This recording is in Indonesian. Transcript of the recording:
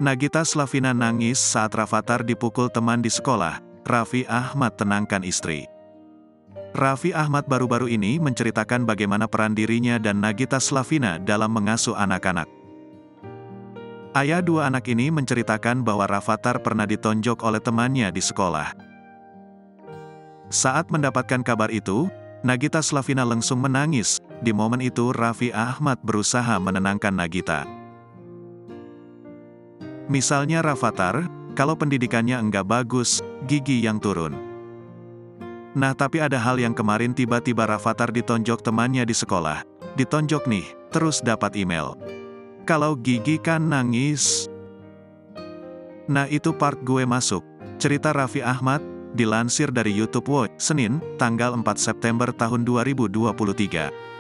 Nagita Slavina nangis saat Rafathar dipukul teman di sekolah. Raffi Ahmad tenangkan istri. Raffi Ahmad baru-baru ini menceritakan bagaimana peran dirinya dan Nagita Slavina dalam mengasuh anak-anak. Ayah dua anak ini menceritakan bahwa Rafathar pernah ditonjok oleh temannya di sekolah. Saat mendapatkan kabar itu, Nagita Slavina langsung menangis. Di momen itu Raffi Ahmad berusaha menenangkan Nagita. Misalnya Rafathar, kalau pendidikannya enggak bagus, gigi yang turun. Nah tapi ada hal yang kemarin tiba-tiba Rafathar ditonjok temannya di sekolah. Ditonjok nih, terus dapat email. Kalau gigi kan nangis. Nah itu part gue masuk. Cerita Raffi Ahmad, dilansir dari YouTube Watch, Senin, tanggal 4 September tahun 2023.